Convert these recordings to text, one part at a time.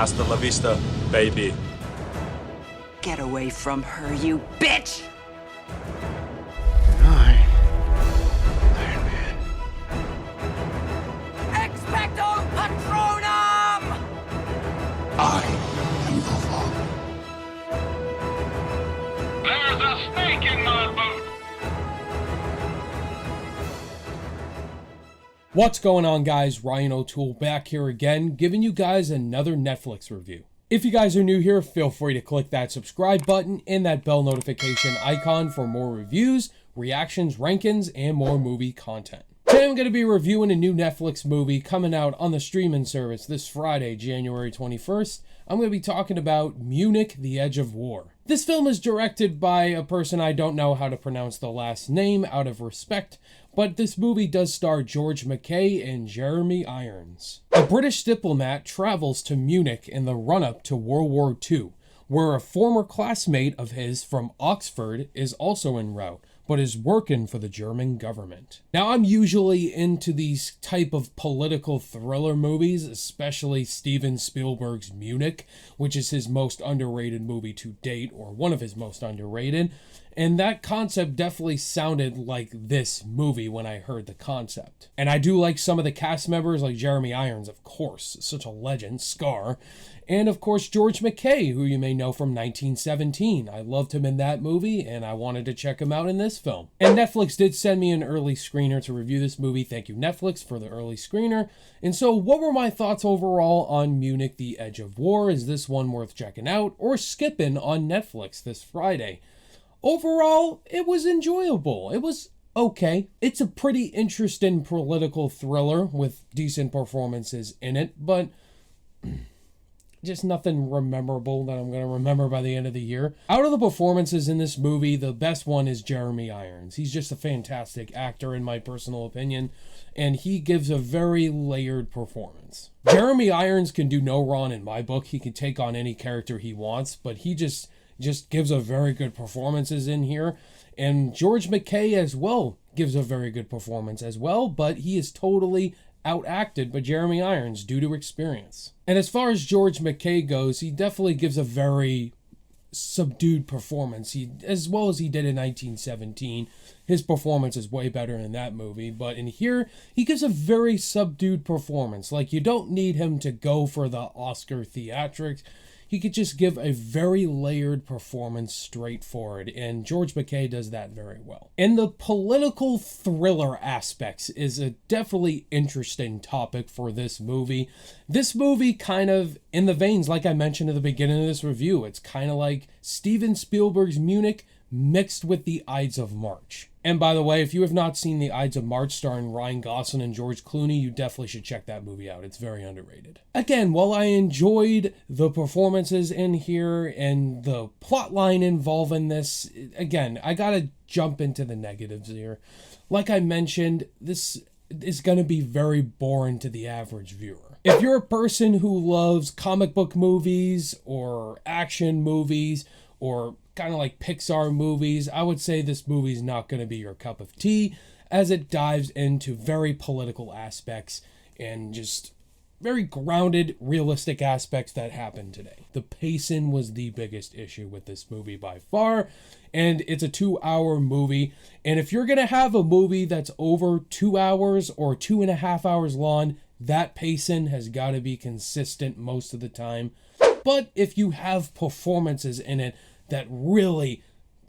Hasta la vista, baby. Get away from her, you bitch! I, Iron Man. Expecto Patronum! I am your father. There's a snake in my boot! What's going on, guys? Ryan O'Toole back here again, giving you guys another Netflix review. If you guys are new here, feel free to click that subscribe button and that bell notification icon for more reviews, reactions, rankings, and more movie content. Today I'm going to be reviewing a new Netflix movie coming out on the streaming service this Friday, January 21st. I'm going to be talking about Munich, The Edge of War. This film is directed by a person I don't know how to pronounce the last name out of respect, but this movie does star George McKay and Jeremy Irons. A British diplomat travels to Munich in the run-up to World War II, where a former classmate of his from Oxford is also en route, but is working for the German government. Now, I'm usually into these type of political thriller movies, especially Steven Spielberg's Munich, which is his most underrated movie to date, or one of his most underrated. And that concept definitely sounded like this movie when I heard the concept. And I do like some of the cast members, like Jeremy Irons, of course, such a legend, Scar. And of course, George McKay, who you may know from 1917. I loved him in that movie, and I wanted to check him out in this film. And Netflix did send me an early screener to review this movie. Thank you, Netflix, for the early screener. And so, what were my thoughts overall on Munich, The Edge of War? Is this one worth checking out or skipping on Netflix this Friday? Overall, it was enjoyable. It was okay. It's a pretty interesting political thriller with decent performances in it, but just nothing memorable that I'm going to remember by the end of the year. Out of the performances in this movie, the best one is Jeremy Irons. He's just a fantastic actor in my personal opinion, and he gives a very layered performance. Jeremy Irons can do no wrong in my book. He can take on any character he wants, but he just gives a very good performances in here. And George McKay as well gives a very good performance as well, but he is totally outacted by Jeremy Irons due to experience. And as far as George McKay goes, he definitely gives a very subdued performance. As well as he did in 1917. His performance is way better in that movie, but in here, he gives a very subdued performance. Like, you don't need him to go for the Oscar theatrics. He could just give a very layered performance straightforward, and George McKay does that very well. And the political thriller aspects is a definitely interesting topic for this movie. This movie kind of, in the veins, like I mentioned at the beginning of this review, it's kind of like Steven Spielberg's Munich mixed with the Ides of March. And by the way, if you have not seen the Ides of March starring Ryan Gosling and George Clooney, you definitely should check that movie out. It's very underrated. Again, while I enjoyed the performances in here and the plot line involved in this, again, I gotta jump into the negatives here. Like I mentioned, this is gonna be very boring to the average viewer. If you're a person who loves comic book movies or action movies or kind of like Pixar movies, I would say this movie's not going to be your cup of tea, as it dives into very political aspects and just very grounded, realistic aspects that happen today. The pacing was the biggest issue with this movie by far, and it's a 2-hour movie, and if you're going to have a movie that's over 2 hours or 2.5 hours long, that pacing has got to be consistent most of the time. But if you have performances in it that really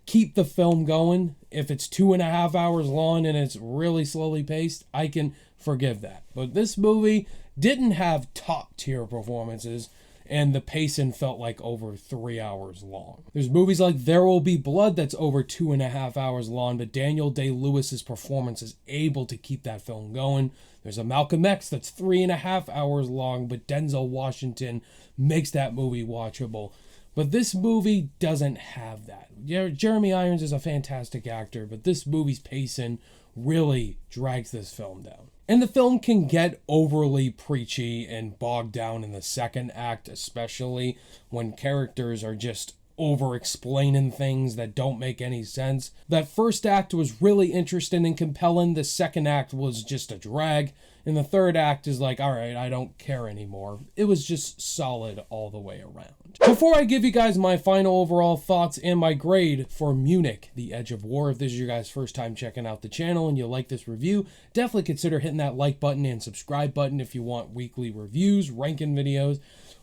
keep the film going, if it's 2.5 hours long and it's really slowly paced, I can forgive that. But this movie didn't have top tier performances, and the pacing felt like over 3 hours long. There's movies like There Will Be Blood that's over 2.5 hours long, but Daniel Day-Lewis's performance is able to keep that film going. There's a Malcolm X that's 3.5 hours long, but Denzel Washington makes that movie watchable. But this movie doesn't have that. Jeremy Irons is a fantastic actor, but this movie's pacing really drags this film down. And the film can get overly preachy and bogged down in the second act, especially when characters are just over-explaining things that don't make any sense. That first act was really interesting and compelling. The second act was just a drag. and the third act is like, all right, I don't care anymore. It was just solid all the way around. Before I give you guys my final overall thoughts and my grade for Munich, The Edge of War, if this is your guys' first time checking out the channel and you like this review, definitely consider hitting that like button and subscribe button if you want weekly reviews, ranking videos,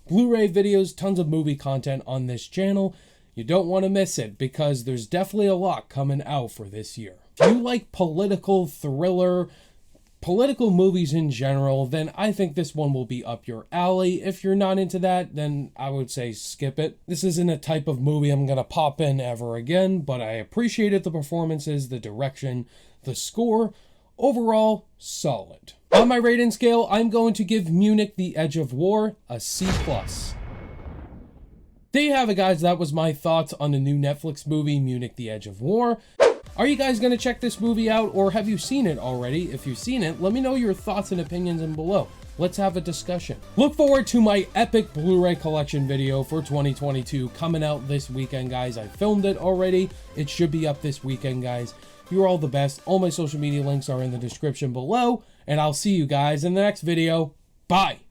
Blu-ray videos, tons of movie content on this channel. You don't want to miss it because there's definitely a lot coming out for this year. If you like political thriller, political movies in general, then I think this one will be up your alley. If you're not into that, then I would say skip it. This isn't a type of movie I'm gonna pop in ever again, but I appreciated the performances, the direction, the score. Overall, solid. On my rating scale, I'm going to give Munich The Edge of War a C+. There you have it, guys. That was my thoughts on the new Netflix movie, Munich The Edge of War. Are you guys going to check this movie out, or have you seen it already? If you've seen it, let me know your thoughts and opinions in below. Let's have a discussion. Look forward to my epic Blu-ray collection video for 2022 coming out this weekend, guys. I filmed it already. It should be up this weekend, guys. You're all the best. All my social media links are in the description below, and I'll see you guys in the next video. Bye!